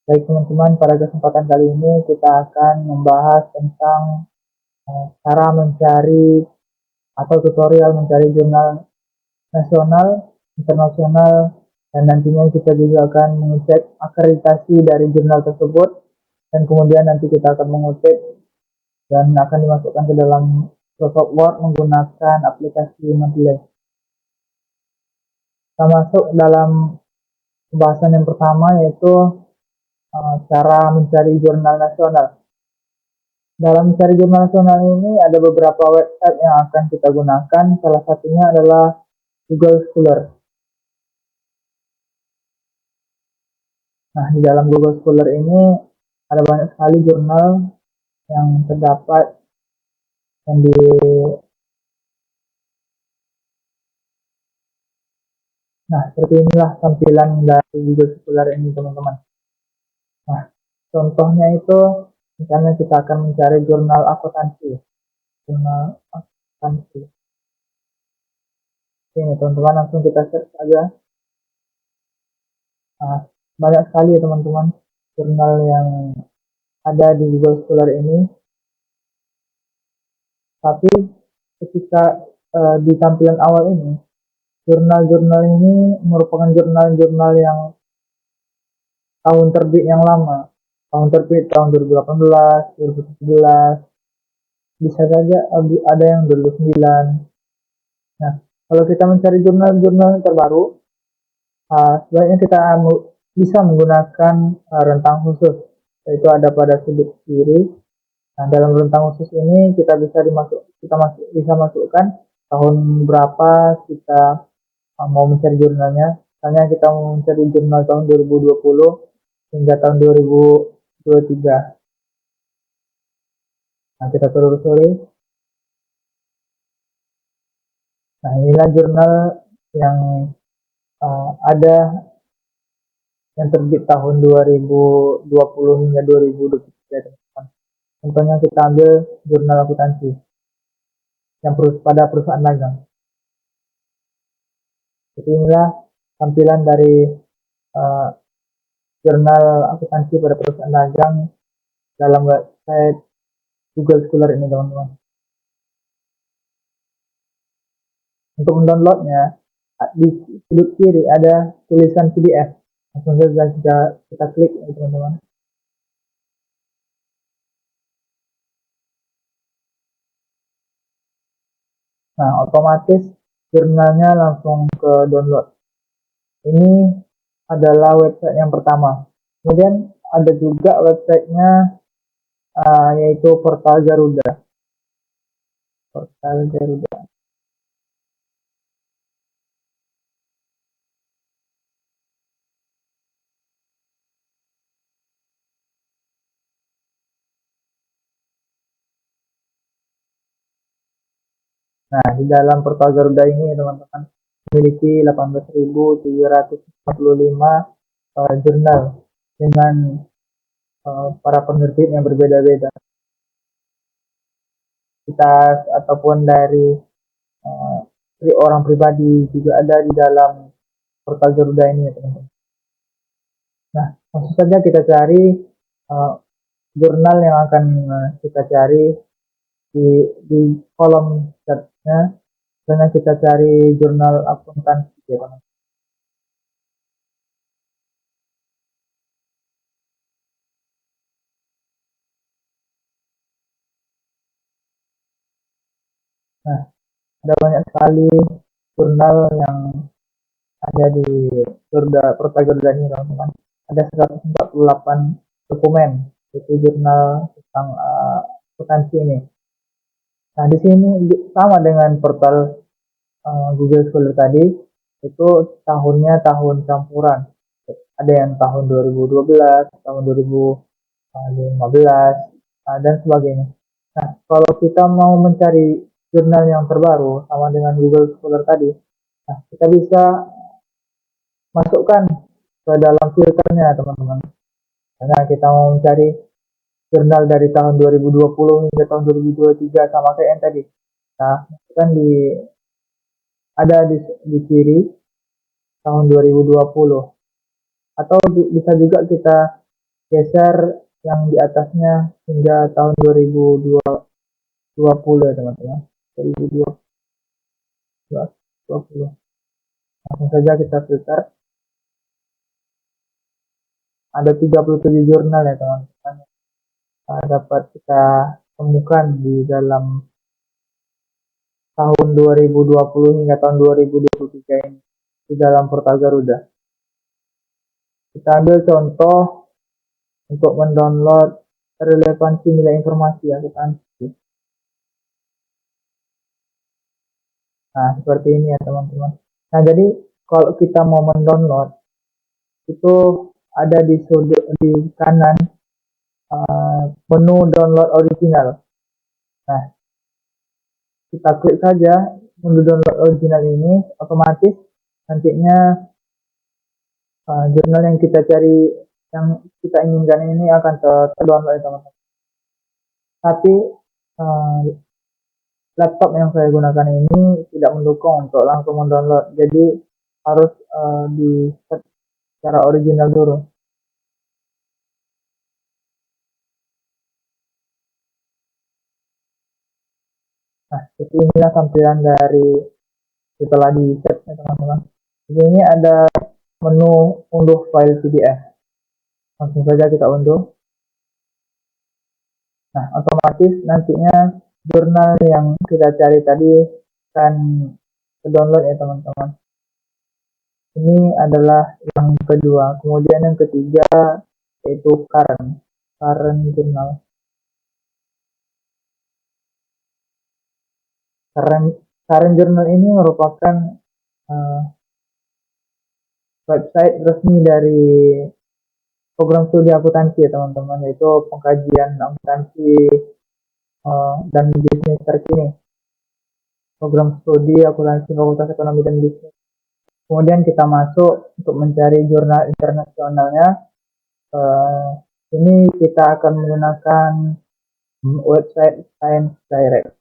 Baik teman-teman, pada kesempatan kali ini kita akan membahas tentang cara mencari atau tutorial mencari jurnal nasional, internasional, dan nantinya kita juga akan mengecek akreditasi dari jurnal tersebut, dan kemudian nanti kita akan mengutip dan akan dimasukkan ke dalam Microsoft Word menggunakan aplikasi Mendeley. Kita masuk dalam pembahasan yang pertama, yaitu cara mencari jurnal nasional. Dalam mencari jurnal nasional ini ada beberapa website yang akan kita gunakan. Salah satunya adalah Google Scholar. Nah, di dalam Google Scholar ini ada banyak sekali jurnal yang terdapat yang di Nah, seperti inilah tampilan dari Google Scholar ini, teman-teman. Nah, contohnya itu misalnya kita akan mencari jurnal akuntansi. Ini teman-teman, langsung kita search saja. Nah, banyak sekali ya teman-teman jurnal yang ada di Google Scholar ini. Tapi ketika di tampilan awal ini, jurnal-jurnal ini merupakan jurnal-jurnal yang tahun terbit yang lama. Tahun terbit tahun 2018, 2017, bisa saja ada yang 2009. Nah, kalau kita mencari jurnal-jurnal terbaru, sebaiknya kita bisa menggunakan rentang khusus, yaitu ada pada sudut kiri. Nah, dalam rentang khusus ini kita bisa masukkan tahun berapa kita mau mencari jurnalnya. Misalnya kita mau mencari jurnal tahun 2020 hingga tahun 2023. Nah, kita telusuri. Nah, inilah jurnal yang ada yang terbit tahun 2020 hingga 2023. Contohnya kita ambil jurnal akuntansi yang pada perusahaan magang. Jadi inilah tampilan dari jurnal akuntansi pada perusahaan magang dalam website Google Scholar ini, teman-teman. Untuk mendownloadnya, di sudut kiri ada tulisan PDF. Langsung saja kita klik ya, teman-teman. Nah, otomatis jurnalnya langsung ke download. Ini adalah website yang pertama. Kemudian ada juga websitenya yaitu Portal Garuda. Portal Garuda. Nah, di dalam Portal Garuda ini teman-teman memiliki 18.745 jurnal dengan para penerbit yang berbeda-beda. Kita ataupun dari orang pribadi juga ada di dalam Portal Garuda ini, teman-teman. Nah, langsung saja kita cari jurnal yang akan kita cari di kolom search-nya. Misalnya kita cari jurnal akuntansi, ya, teman-teman. Nah, ada banyak sekali jurnal yang ada di Portal Garuda ini, teman-teman. Ada 148 dokumen, itu jurnal tentang akuntansi ini. Nah, di sini sama dengan portal Google Scholar tadi, itu tahunnya tahun campuran. Ada yang tahun 2012, tahun 2015, dan sebagainya. Nah, kalau kita mau mencari jurnal yang terbaru sama dengan Google Scholar tadi, nah, kita bisa masukkan ke dalam filternya, teman-teman. Karena kita mau mencari jurnal dari tahun 2020 hingga tahun 2023 sama kayak yang tadi. Nah, kan ada di kiri tahun 2020. Atau bisa juga kita geser yang di atasnya hingga tahun 2020 ya teman-teman. 2020. Langsung saja kita filter. Ada 37 jurnal ya teman-teman. Dapat kita temukan di dalam tahun 2020 hingga tahun 2023 ini di dalam portal Garuda. Kita ambil contoh untuk mendownload relevansi nilai informasi akuntansi. Nah, seperti ini ya teman-teman. Nah, jadi kalau kita mau mendownload itu ada di sudut di kanan menu download original. Nah, kita klik saja menu download original ini, otomatis nantinya jurnal yang kita cari, yang kita inginkan ini akan terdownload ya teman-teman. Tapi laptop yang saya gunakan ini tidak mendukung untuk langsung mendownload, jadi harus di set secara original dulu. Nah, seperti inilah tampilan dari setelah di set ya teman-teman. Di sini ada menu unduh file PDF. Langsung saja kita unduh. Nah, otomatis nantinya jurnal yang kita cari tadi akan download ya teman-teman. Ini adalah yang kedua. Kemudian yang ketiga yaitu current journal. Current journal ini merupakan website resmi dari program studi akuntansi ya teman-teman, yaitu pengkajian akuntansi dan bisnis terkini. Program studi akuntansi Fakultas Ekonomi dan Bisnis. Kemudian kita masuk untuk mencari jurnal internasionalnya. Ini kita akan menggunakan website Science Direct.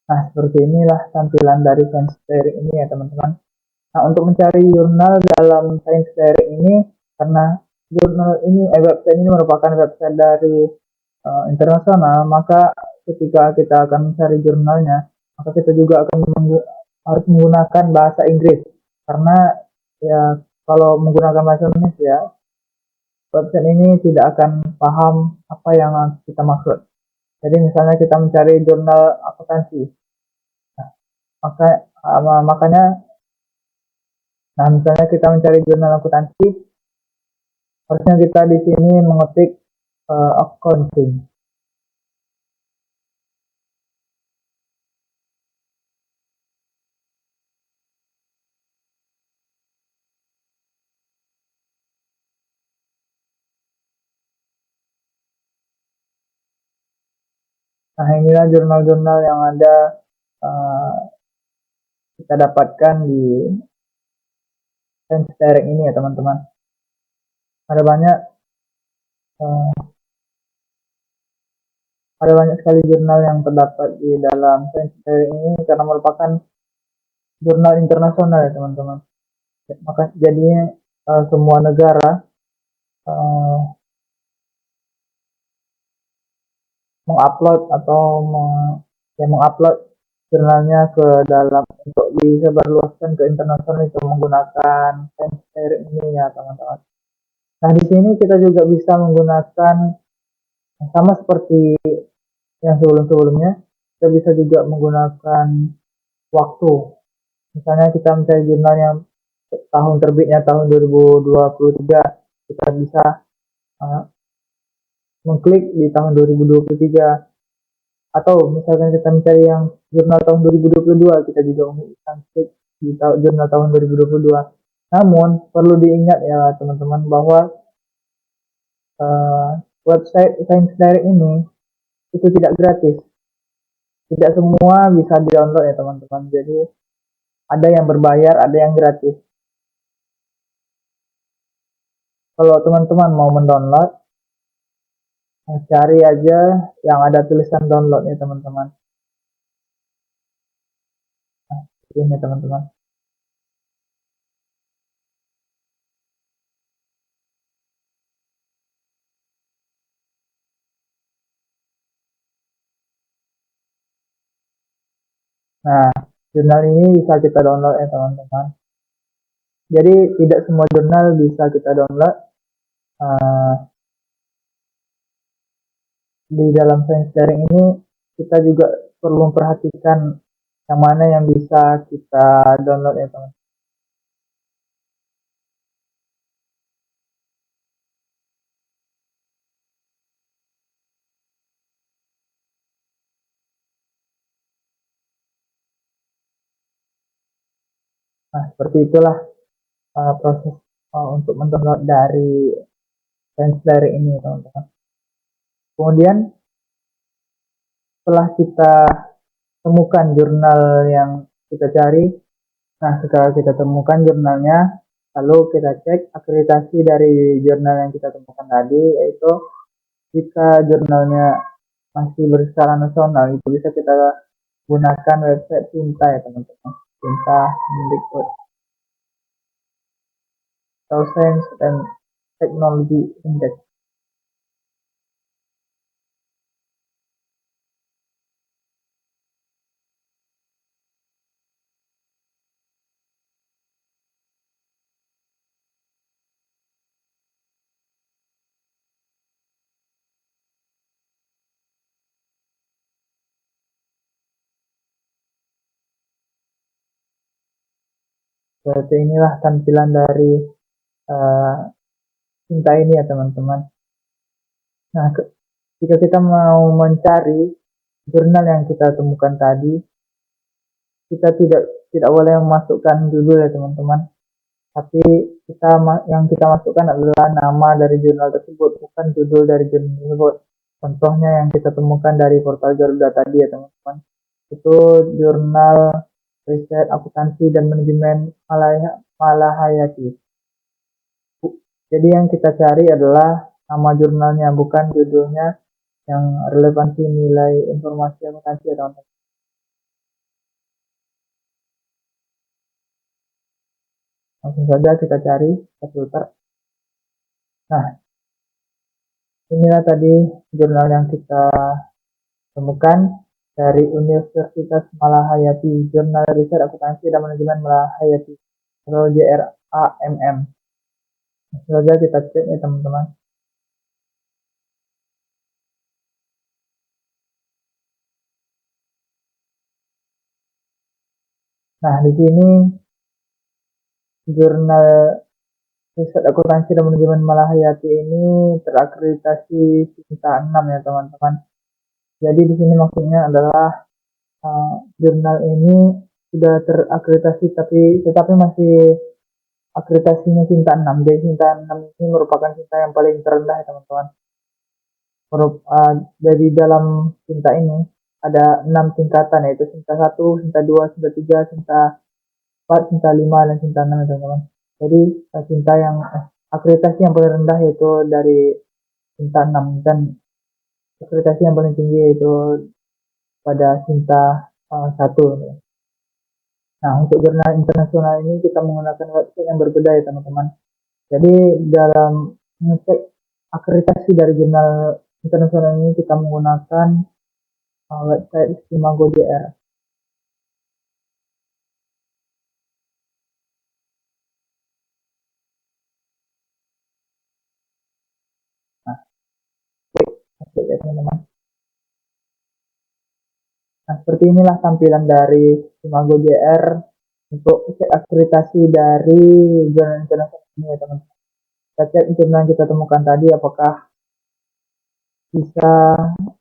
Nah, seperti inilah tampilan dari Science Direct ini ya teman-teman. Nah, untuk mencari jurnal dalam Science Direct ini, karena jurnal ini, website ini merupakan website dari internasional, maka ketika kita akan mencari jurnalnya, maka kita juga akan harus menggunakan bahasa Inggris, karena ya kalau menggunakan bahasa Indonesia, website ini tidak akan paham apa yang kita maksud. Jadi misalnya kita mencari jurnal akuntansi, makanya misalnya kita mencari jurnal akuntansi, harusnya kita di sini mengetik accounting. Nah, inilah jurnal-jurnal yang ada kita dapatkan di Science Direct ini ya teman-teman. Ada banyak sekali jurnal yang terdapat di dalam Science Direct ini karena merupakan jurnal internasional ya teman-teman. Maka jadinya semua negara mengupload atau mengupload jurnalnya ke dalam untuk disebarluaskan ke internasional itu menggunakan Science Direct ini ya teman-teman. Nah, di sini kita juga bisa menggunakan sama seperti yang sebelum-sebelumnya, kita bisa juga menggunakan waktu. Misalnya kita mencari jurnal yang tahun terbitnya tahun 2023, kita bisa mengklik di tahun 2023. Atau misalkan kita mencari yang jurnal tahun 2022, kita juga bisa klik di jurnal tahun 2022. Namun perlu diingat ya teman-teman bahwa website Science Direct ini itu tidak gratis. Tidak semua bisa di-download ya teman-teman. Jadi ada yang berbayar, ada yang gratis. Kalau teman-teman mau mendownload, Cari aja yang ada tulisan downloadnya teman-teman. Nah, ini teman-teman. Nah, jurnal ini bisa kita download ya teman-teman. Jadi tidak semua jurnal bisa kita download. Uh, di dalam science sharing ini kita juga perlu memperhatikan yang mana yang bisa kita download ya teman-teman. Nah, seperti itulah proses untuk mendownload dari science sharing ini teman-teman. Kemudian setelah kita temukan jurnal yang kita cari, nah setelah kita temukan jurnalnya, lalu kita cek akreditasi dari jurnal yang kita temukan tadi, yaitu jika jurnalnya masih berskala nasional, itu bisa kita gunakan website Cinta ya teman-teman. Cinta Mendikbud atau Science and Technology Index. Seperti inilah tampilan dari uh, Cinta ini ya teman-teman. Nah, jika kita mau mencari jurnal yang kita temukan tadi, kita tidak boleh memasukkan judul ya teman-teman. Tapi yang kita masukkan adalah nama dari jurnal tersebut, bukan judul dari jurnal tersebut. Contohnya yang kita temukan dari portal Garuda tadi ya teman-teman. Itu jurnal riset akuntansi dan manajemen Malahayati. Jadi yang kita cari adalah nama jurnalnya, bukan judulnya yang relevansi nilai informasi akuntansi ya teman-teman. Langsung saja kita cari, kita filter. Nah, inilah tadi jurnal yang kita temukan dari Universitas Malahayati, Jurnal Riset Akuntansi dan Manajemen Malahayati atau JRAMM. Langsung saja kita cek ya teman-teman. Nah, di sini jurnal riset akuntansi dan manajemen Malahayati ini terakreditasi Cinta 6 ya teman-teman. Jadi di sini maksudnya adalah jurnal ini sudah terakreditasi tetapi masih akreditasinya Cinta 6. Jadi Cinta 6 ini merupakan Cinta yang paling terendah ya teman-teman. Dari dalam Cinta ini ada 6 tingkatan, yaitu Cinta 1, Cinta 2, Cinta 3, Cinta 4, Cinta 5, dan Cinta 6 ya teman-teman. Jadi Cinta yang akreditasi yang paling rendah yaitu dari Cinta 6 dan akreditasi yang paling tinggi yaitu pada Cinta 1. Nah, untuk jurnal internasional ini kita menggunakan website yang berbeda ya teman-teman. Jadi dalam mengecek akreditasi dari jurnal internasional ini kita menggunakan website Imago JR. Nah, oke ya teman-teman. Nah, seperti inilah tampilan dari Imago JR untuk cek akreditasi dari jurnal internasional ini ya teman-teman. Kita cek jurnal yang kita temukan tadi apakah bisa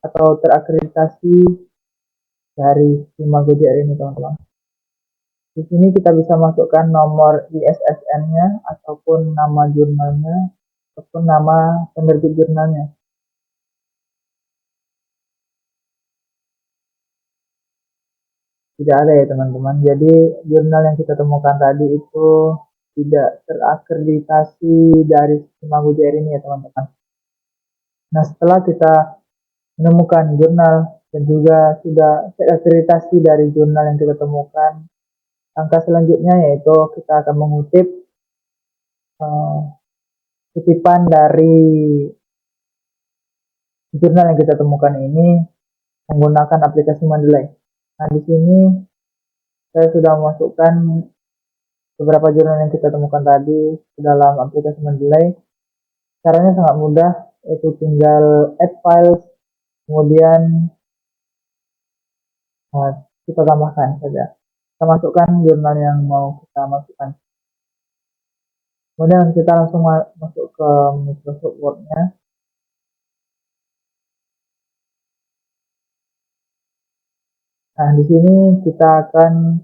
atau terakreditasi dari Imago JR ini teman-teman. Di sini kita bisa masukkan nomor ISSN-nya ataupun nama jurnalnya ataupun nama penerbit jurnalnya. Tidak ada ya teman-teman. Jadi jurnal yang kita temukan tadi itu tidak terakreditasi dari Imago JR ini ya teman-teman. Nah, setelah kita menemukan jurnal dan juga sudah terakreditasi dari jurnal yang kita temukan, langkah selanjutnya yaitu kita akan mengutip uh, kutipan dari jurnal yang kita temukan ini menggunakan aplikasi Mendeley. Nah, di sini saya sudah memasukkan beberapa jurnal yang kita temukan tadi ke dalam aplikasi Mendeley. Caranya sangat mudah, yaitu tinggal add files, kemudian kita tambahkan saja. Kita masukkan jurnal yang mau kita masukkan. Kemudian kita langsung masuk ke Microsoft Word-nya. Nah, di sini kita akan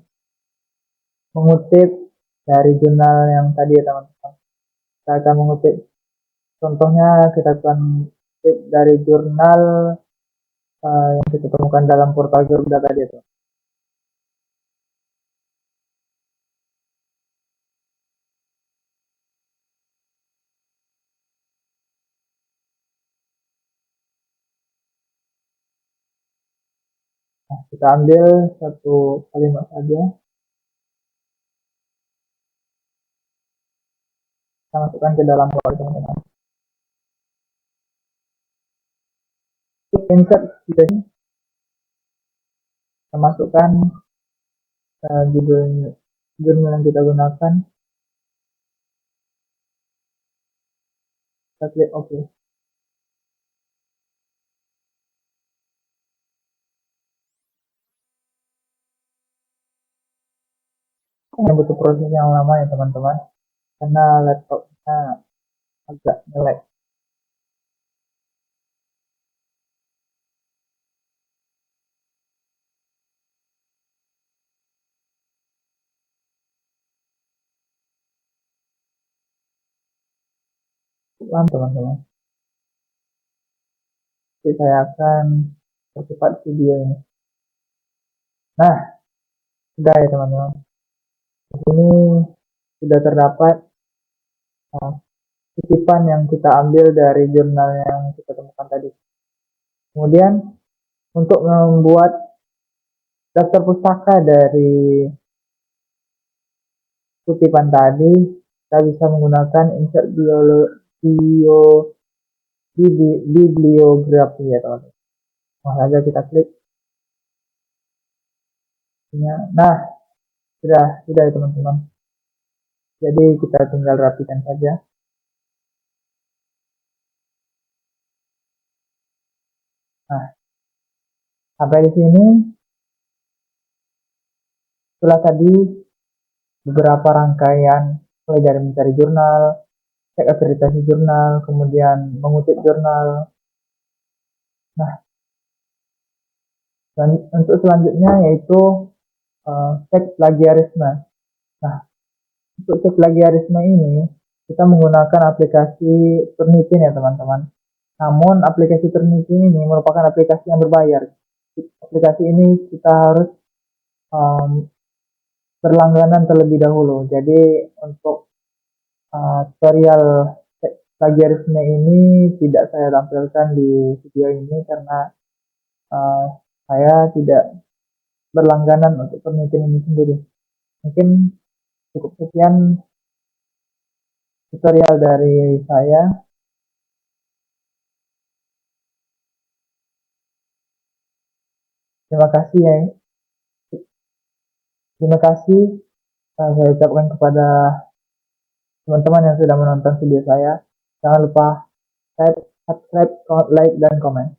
mengutip dari jurnal yang tadi ya teman-teman. Kita akan mengutip, contohnya kita akan mengutip dari jurnal yang kita temukan dalam portal Garuda tadi itu. Nah, kita ambil satu kalimat saja. Kita masukkan ke dalam Word teman-teman. Insert kita ini. Kita masukkan judul yang kita gunakan. Kita klik OK. Ini butuh proses yang lama ya teman-teman, karena laptopnya agak nge-lag. Pelan teman-teman. Jadi saya akan percepat video ini. Nah, sudah ya teman-teman. Di sini sudah terdapat kutipan yang kita ambil dari jurnal yang kita temukan tadi. Kemudian untuk membuat daftar pustaka dari kutipan tadi, kita bisa menggunakan insert bibliografi ya teman-teman. Langsung saja kita klik. Nah, sudah ya teman-teman. Jadi kita tinggal rapikan saja. Nah, sampai di sini setelah tadi beberapa rangkaian mulai dari mencari jurnal, cek akreditasi jurnal, kemudian mengutip jurnal. Nah, dan untuk selanjutnya yaitu cek plagiarisme. Nah, untuk cek plagiarisme ini kita menggunakan aplikasi Turnitin ya teman-teman. Namun aplikasi Turnitin ini merupakan aplikasi yang berbayar. Aplikasi ini kita harus berlangganan terlebih dahulu. Jadi untuk tutorial plagiarisme ini tidak saya tampilkan di video ini karena saya tidak berlangganan untuk Turnitin ini sendiri. Mungkin cukup sekian tutorial dari saya. Terima kasih ya. Terima kasih saya ucapkan kepada teman-teman yang sudah menonton video saya. Jangan lupa subscribe, like, dan komen.